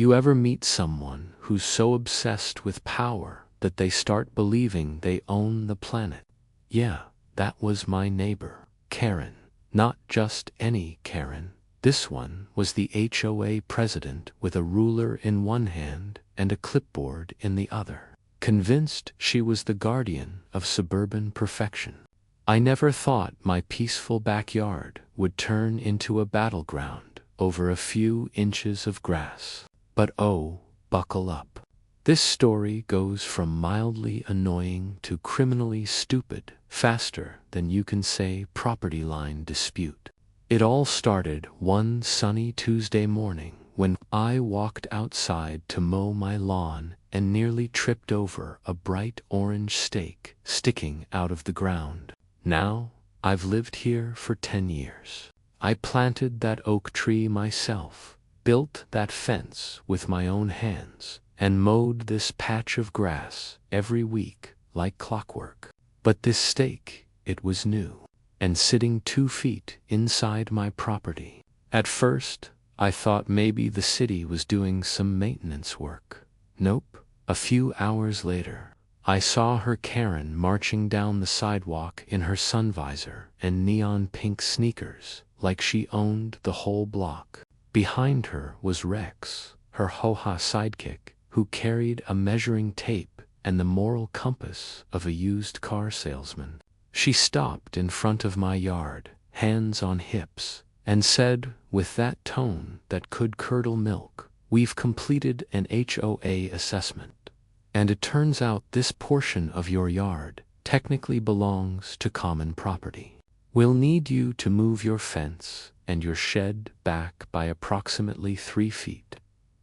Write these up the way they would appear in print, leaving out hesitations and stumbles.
You ever meet someone who's so obsessed with power that they start believing they own the planet? Yeah, that was my neighbor, Karen. Not just any Karen. This one was the HOA president with a ruler in one hand and a clipboard in the other, convinced she was the guardian of suburban perfection. I never thought my peaceful backyard would turn into a battleground over a few inches of grass. But oh, buckle up. This story goes from mildly annoying to criminally stupid faster than you can say property line dispute. It all started one sunny Tuesday morning when I walked outside to mow my lawn and nearly tripped over a bright orange stake sticking out of the ground. Now, I've lived here for 10 years. I planted that oak tree myself, built that fence with my own hands, and mowed this patch of grass every week like clockwork. But this stake, it was new, and sitting 2 feet inside my property. At first, I thought maybe the city was doing some maintenance work. Nope. A few hours later, I saw her Karen marching down the sidewalk in her sun visor and neon pink sneakers like she owned the whole block. Behind her was Rex, her HOA sidekick, who carried a measuring tape and the moral compass of a used car salesman. She stopped in front of my yard, hands on hips, and said with that tone that could curdle milk, "We've completed an HOA assessment, and it turns out this portion of your yard technically belongs to common property. We'll need you to move your fence and your shed back by approximately 3 feet."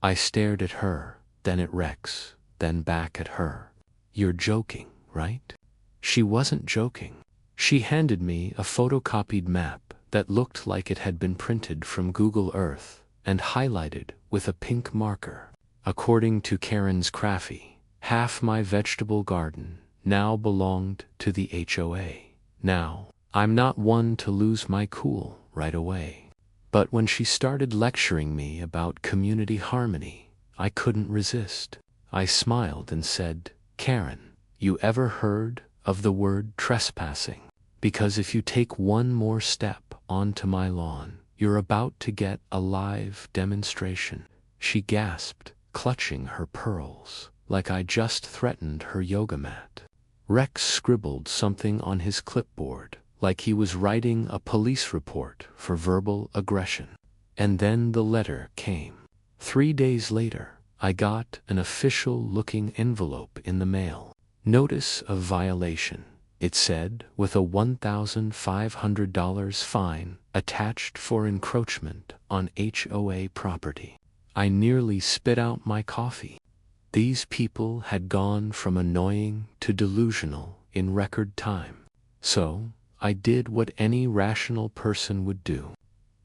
I stared at her, then at Rex, then back at her. "You're joking, right?" She wasn't joking. She handed me a photocopied map that looked like it had been printed from Google Earth and highlighted with a pink marker. According to Karen's Craffy, half my vegetable garden now belonged to the HOA. Now, I'm not one to lose my cool right away. But when she started lecturing me about community harmony, I couldn't resist. I smiled and said, "Karen, you ever heard of the word trespassing? Because if you take one more step onto my lawn, you're about to get a live demonstration." She gasped, clutching her pearls, like I just threatened her yoga mat. Rex scribbled something on his clipboard, like he was writing a police report for verbal aggression. And then the letter came. 3 days later, I got an official-looking envelope in the mail. Notice of violation, it said, with a $1,500 fine attached for encroachment on HOA property. I nearly spit out my coffee. These people had gone from annoying to delusional in record time. So, I did what any rational person would do.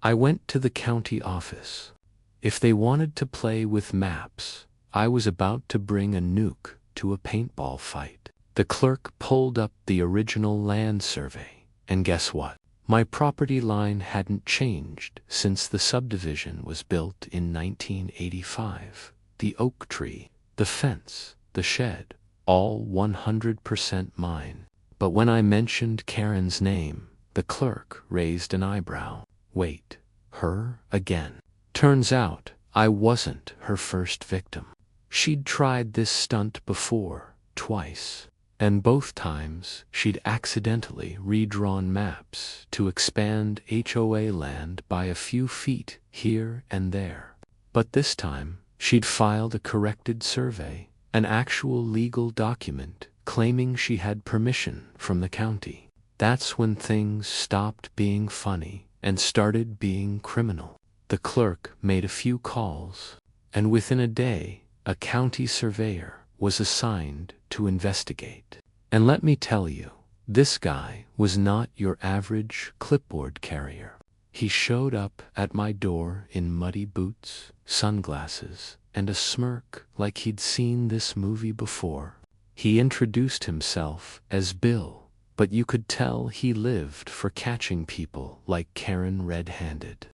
I went to the county office. If they wanted to play with maps, I was about to bring a nuke to a paintball fight. The clerk pulled up the original land survey, and guess what? My property line hadn't changed since the subdivision was built in 1985. The oak tree, the fence, the shed, all 100% mine. But when I mentioned Karen's name, the clerk raised an eyebrow. Wait, her again? Turns out, I wasn't her first victim. She'd tried this stunt before, twice. And both times, she'd accidentally redrawn maps to expand HOA land by a few feet here and there. But this time, she'd filed a corrected survey, an actual legal document claiming she had permission from the county. That's when things stopped being funny and started being criminal. The clerk made a few calls, and within a day, a county surveyor was assigned to investigate. And let me tell you, this guy was not your average clipboard carrier. He showed up at my door in muddy boots, sunglasses, and a smirk like he'd seen this movie before. He introduced himself as Bill, but you could tell he lived for catching people like Karen red-handed.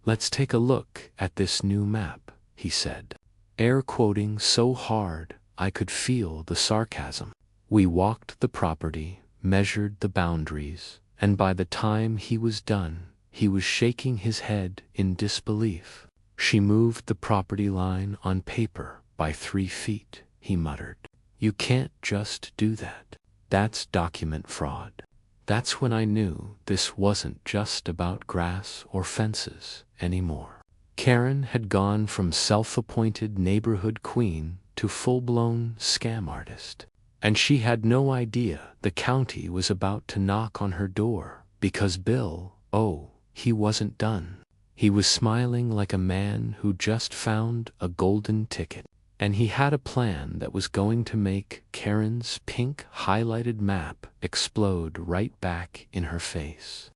"Let's take a look at this new map," he said. air quoting so hard I could feel the sarcasm. We walked the property, measured the boundaries, and by the time he was done, he was shaking his head in disbelief. "She moved the property line on paper by 3 feet, he muttered. "You can't just do that. That's document fraud." That's when I knew this wasn't just about grass or fences anymore. Karen had gone from self-appointed neighborhood queen to full-blown scam artist. And she had no idea the county was about to knock on her door, because Bill, he wasn't done. He was smiling like a man who just found a golden ticket. And he had a plan that was going to make Karen's pink highlighted map explode right back in her face.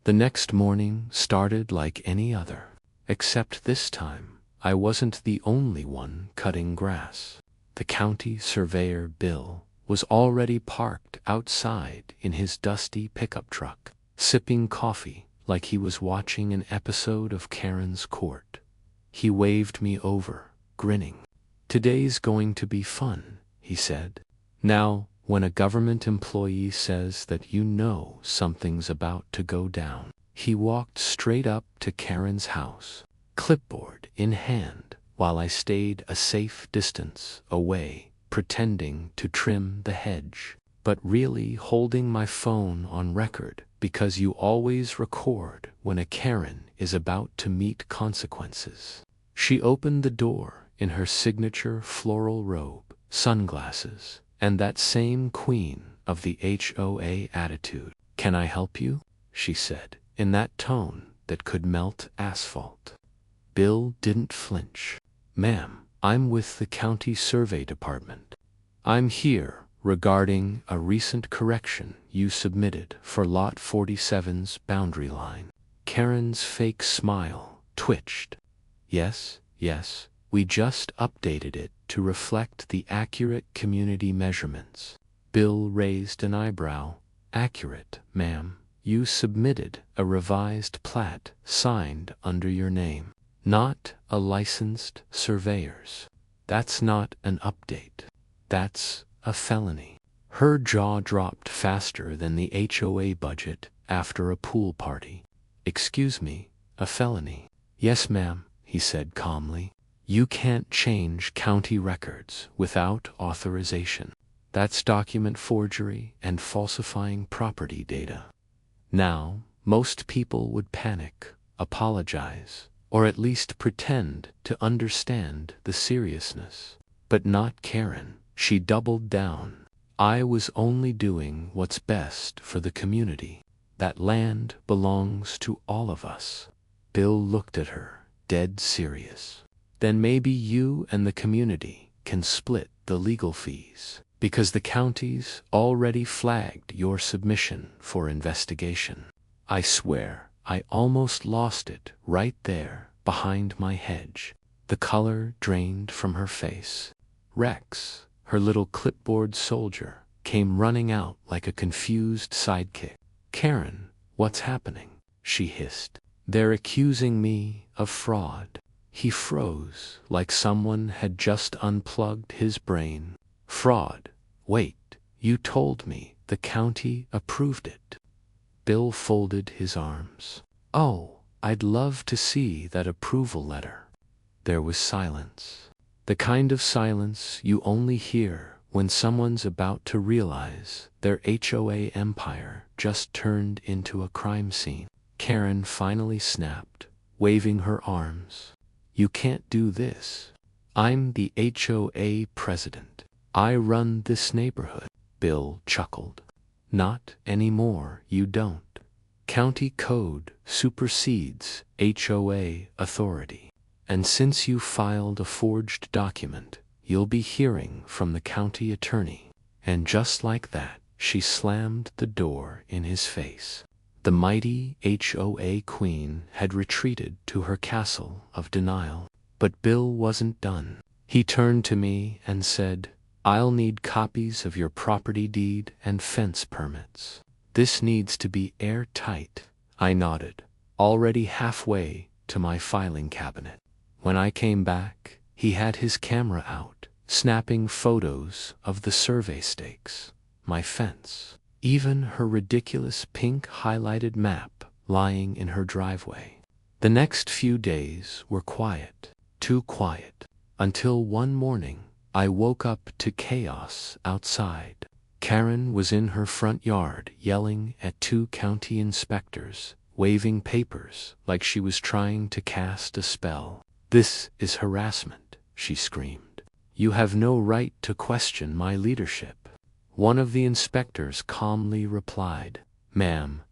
The next morning started like any other, except this time I wasn't the only one cutting grass. The county surveyor, Bill, was already parked outside in his dusty pickup truck, sipping coffee like he was watching an episode of Karen's Court. He waved me over, grinning. "Today's going to be fun," he said. "Now, when a government employee says that you know something's about to go down." He walked straight up to Karen's house, clipboard in hand, while I stayed a safe distance away, pretending to trim the hedge, but really holding my phone on record, because you always record when a Karen is about to meet consequences. She opened the door in her signature floral robe, sunglasses, and that same queen of the HOA attitude. "Can I help you?" she said, in that tone that could melt asphalt. Bill didn't flinch. "Ma'am, I'm with the county survey department. I'm here regarding a recent correction you submitted for Lot 47's boundary line." Karen's fake smile twitched. Yes, we just updated it to reflect the accurate community measurements." Bill raised an eyebrow. "Accurate, ma'am. You submitted a revised plat signed under your name, not a licensed surveyor's. That's not an update. That's a felony." Her jaw dropped faster than the HOA budget after a pool party. "Excuse me, a felony?" "Yes, ma'am," he said calmly. "You can't change county records without authorization. That's document forgery and falsifying property data." Now, most people would panic, apologize, or at least pretend to understand the seriousness. But not Karen. She doubled down. "I was only doing what's best for the community. That land belongs to all of us." Bill looked at her, dead serious. "Then maybe you and the community can split the legal fees, because the county's already flagged your submission for investigation." I swear, I almost lost it right there behind my hedge. The color drained from her face. Rex, her little clipboard soldier, came running out like a confused sidekick. "Karen, what's happening?" she hissed. "They're accusing me of fraud." He froze like someone had just unplugged his brain. "Fraud? Wait, you told me the county approved it." Bill folded his arms. "Oh, I'd love to see that approval letter." There was silence. The kind of silence you only hear when someone's about to realize their HOA empire just turned into a crime scene. Karen finally snapped, waving her arms. "You can't do this. I'm the HOA president. I run this neighborhood." Bill chuckled. "Not anymore, you don't. County code supersedes HOA authority. And since you filed a forged document, you'll be hearing from the county attorney." And just like that, she slammed the door in his face. The mighty HOA queen had retreated to her castle of denial. But Bill wasn't done. He turned to me and said, "I'll need copies of your property deed and fence permits. This needs to be airtight." I nodded, already halfway to my filing cabinet. When I came back, He had his camera out, snapping photos of the survey stakes, my fence, even her ridiculous pink highlighted map lying in her driveway. The next few days were quiet, too quiet, until one morning I woke up to chaos outside. Karen was in her front yard yelling at two county inspectors, waving papers like she was trying to cast a spell. "This is harassment," she screamed. "You have no right to question my leadership." One of the inspectors calmly replied, "Ma'am,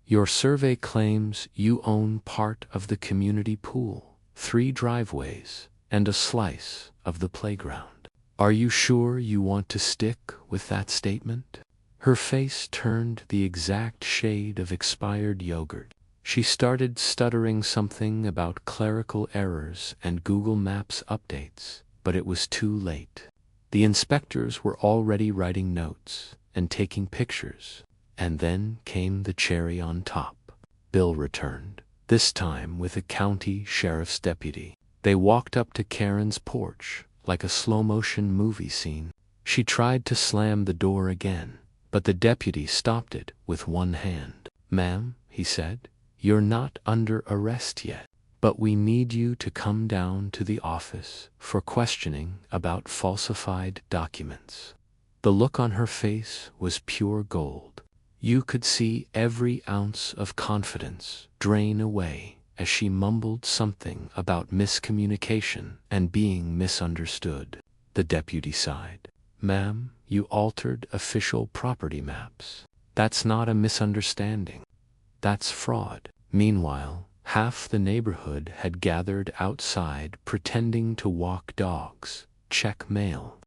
your survey claims you own part of the community pool, 3 driveways, and a slice of the playground. Are you sure you want to stick with that statement?" Her face turned the exact shade of expired yogurt. She started stuttering something about clerical errors and Google Maps updates, but it was too late. The inspectors were already writing notes and taking pictures, and then came the cherry on top. Bill returned, this time with a county sheriff's deputy. They walked up to Karen's porch like a slow-motion movie scene. She tried to slam the door again, but the deputy stopped it with one hand. "Ma'am," he said, "you're not under arrest yet, but we need you to come down to the office for questioning about falsified documents." The look on her face was pure gold. You could see every ounce of confidence drain away as she mumbled something about miscommunication and being misunderstood. The deputy sighed. "Ma'am, you altered official property maps. That's not a misunderstanding. That's fraud." Meanwhile, half the neighborhood had gathered outside pretending to walk dogs, check mail,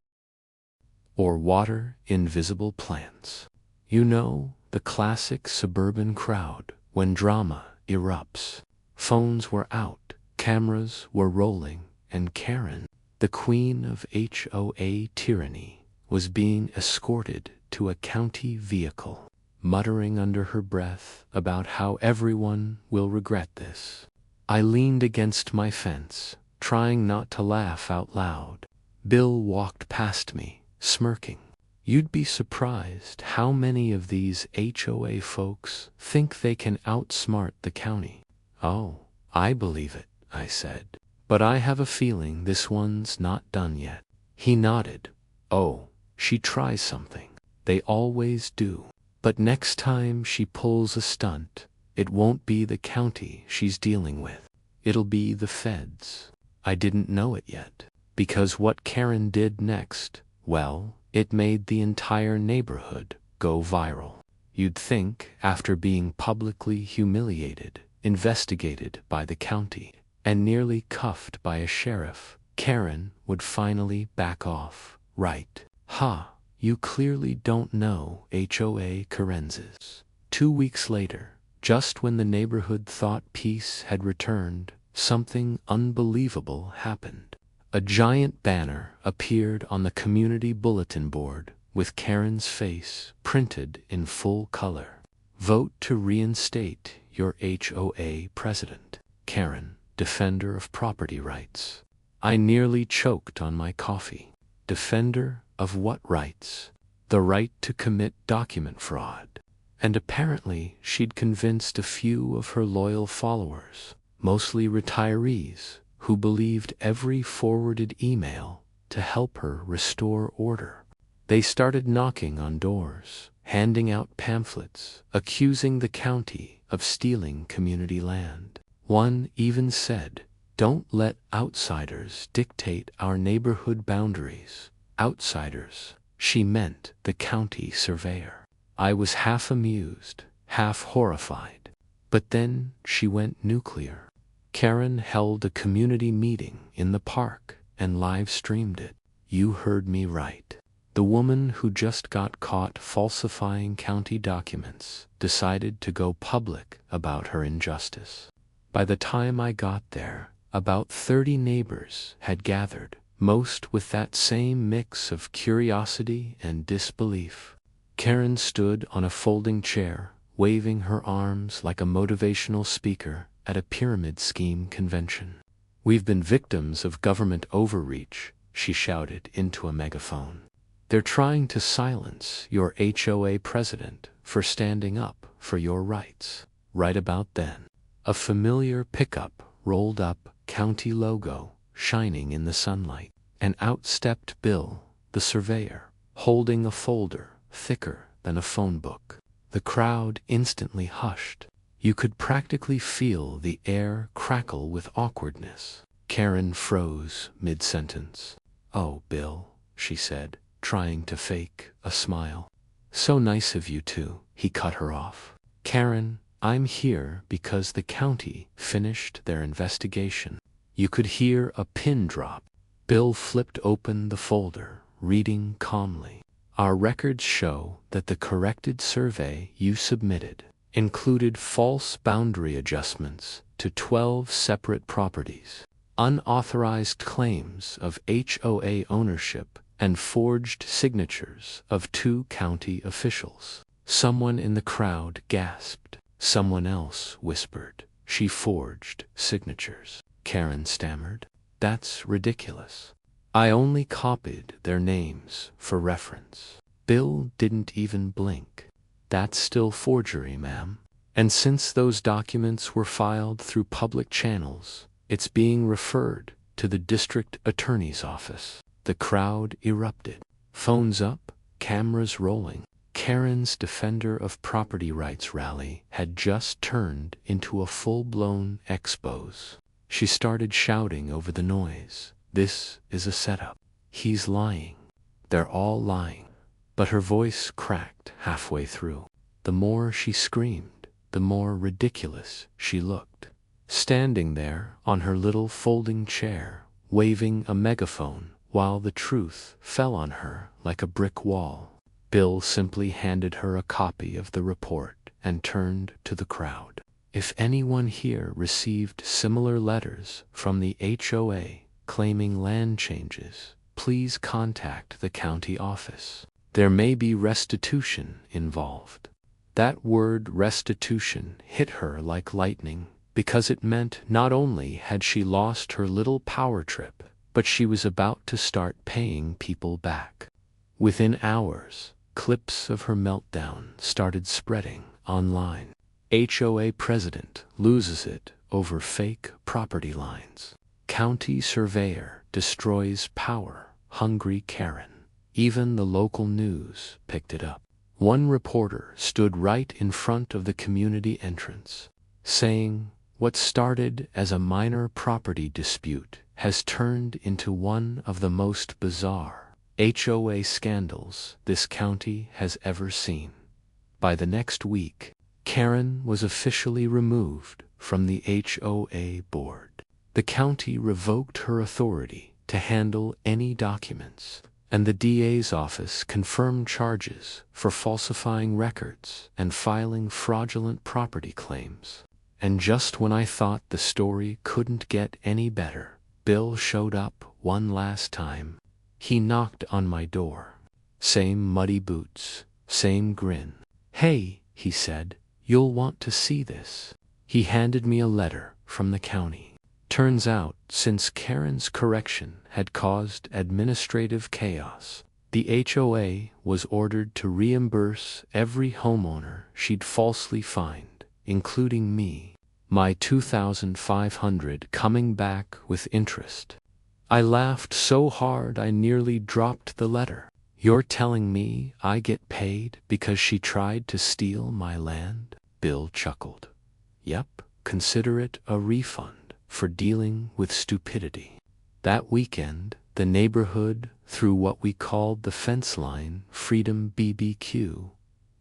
or water invisible plants. You know, the classic suburban crowd when drama erupts. Phones were out, cameras were rolling, and Karen, the queen of HOA tyranny, was being escorted to a county vehicle, muttering under her breath about how everyone will regret this. I leaned against my fence, trying not to laugh out loud. Bill walked past me, smirking. "You'd be surprised how many of these HOA folks think they can outsmart the county." "Oh, I believe it," I said. "But I have a feeling this one's not done yet." He nodded. "Oh, she tries something. They always do. But next time she pulls a stunt, it won't be the county she's dealing with. It'll be the feds." I didn't know it yet, because what Karen did next, well, it made the entire neighborhood go viral. You'd think, after being publicly humiliated, investigated by the county, and nearly cuffed by a sheriff, Karen would finally back off, right? "Ha, you clearly don't know HOA Karenzes." 2 weeks later, just when the neighborhood thought peace had returned, something unbelievable happened. A giant banner appeared on the community bulletin board with Karen's face printed in full color. "Vote to reinstate your HOA president. Karen, defender of property rights." I nearly choked on my coffee. Defender of what rights? The right to commit document fraud. And apparently she'd convinced a few of her loyal followers, mostly retirees, who believed every forwarded email to help her restore order. They started knocking on doors, handing out pamphlets, accusing the county of stealing community land. One even said, "Don't let outsiders dictate our neighborhood boundaries." Outsiders, she meant the county surveyor. I was half amused, half horrified. But then she went nuclear. Karen held a community meeting in the park and live-streamed it. You heard me right. The woman who just got caught falsifying county documents decided to go public about her injustice. By the time I got there, about 30 neighbors had gathered, most with that same mix of curiosity and disbelief. Karen stood on a folding chair, waving her arms like a motivational speaker at a pyramid scheme convention. We've been victims of government overreach, she shouted into a megaphone. They're trying to silence your HOA president for standing up for your rights. Right about then, a familiar pickup rolled up, county logo shining in the sunlight, and out stepped Bill, the surveyor, holding a folder thicker than a phone book. The crowd instantly hushed. You could practically feel the air crackle with awkwardness. Karen froze mid-sentence. "Oh, Bill," she said, trying to fake a smile. "So nice of you to," he cut her off. "Karen, I'm here because the county finished their investigation." You could hear a pin drop. Bill flipped open the folder, reading calmly. "Our records show that the corrected survey you submitted included false boundary adjustments to 12 separate properties, unauthorized claims of HOA ownership, and forged signatures of 2 county officials." Someone in the crowd gasped. Someone else whispered, "She forged signatures." Karen stammered. "That's ridiculous. I only copied their names for reference." Bill didn't even blink. "That's still forgery, ma'am. And since those documents were filed through public channels, it's being referred to the district attorney's office." The crowd erupted. Phones up, cameras rolling. Karen's Defender of Property Rights rally had just turned into a full-blown expose. She started shouting over the noise, "This is a setup. He's lying. They're all lying." But her voice cracked halfway through. The more she screamed, the more ridiculous she looked. Standing there on her little folding chair, waving a megaphone while the truth fell on her like a brick wall. Bill simply handed her a copy of the report and turned to the crowd. "If anyone here received similar letters from the HOA claiming land changes, please contact the county office. There may be restitution involved." That word restitution hit her like lightning, because it meant not only had she lost her little power trip, but she was about to start paying people back. Within hours, clips of her meltdown started spreading online. HOA president loses it over fake property lines. County surveyor destroys power, hungry Karen. Even the local news picked it up. One reporter stood right in front of the community entrance, saying, "What started as a minor property dispute has turned into one of the most bizarre HOA scandals this county has ever seen." By the next week, Karen was officially removed from the HOA board. The county revoked her authority to handle any documents, and the DA's office confirmed charges for falsifying records and filing fraudulent property claims. And just when I thought the story couldn't get any better, Bill showed up one last time. He knocked on my door. Same muddy boots, same grin. "Hey," he said, "you'll want to see this." He handed me a letter from the county. Turns out, since Karen's correction had caused administrative chaos, the HOA was ordered to reimburse every homeowner she'd falsely fined, including me, my $2,500 coming back with interest. I laughed so hard I nearly dropped the letter. "You're telling me I get paid because she tried to steal my land?" Bill chuckled. "Yep, consider it a refund for dealing with stupidity." That weekend, the neighborhood threw what we called the fence line Freedom BBQ.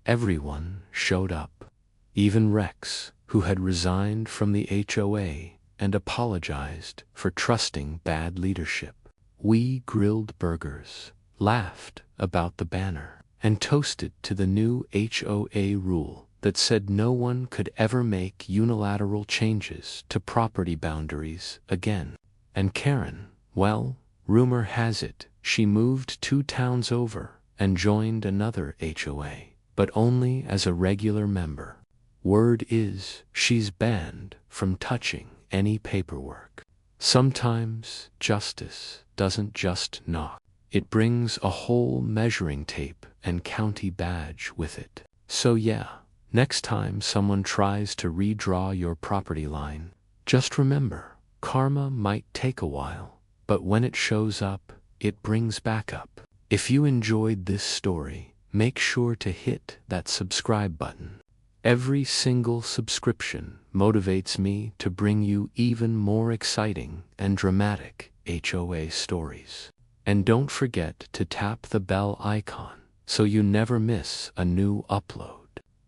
Everyone showed up. Even Rex, who had resigned from the HOA and apologized for trusting bad leadership. We grilled burgers, laughed about the banner, and toasted to the new HOA rule that said no one could ever make unilateral changes to property boundaries again. And Karen, well, rumor has it, she moved 2 towns over and joined another HOA, but only as a regular member. Word is, she's banned from touching any paperwork. Sometimes justice doesn't just knock. It brings a whole measuring tape and county badge with it. So yeah, next time someone tries to redraw your property line, just remember, karma might take a while, but when it shows up, it brings backup. If you enjoyed this story, make sure to hit that subscribe button. Every single subscription motivates me to bring you even more exciting and dramatic HOA stories. And don't forget to tap the bell icon so you never miss a new upload.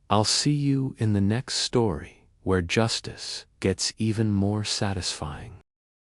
I'll see you in the next story where justice gets even more satisfying.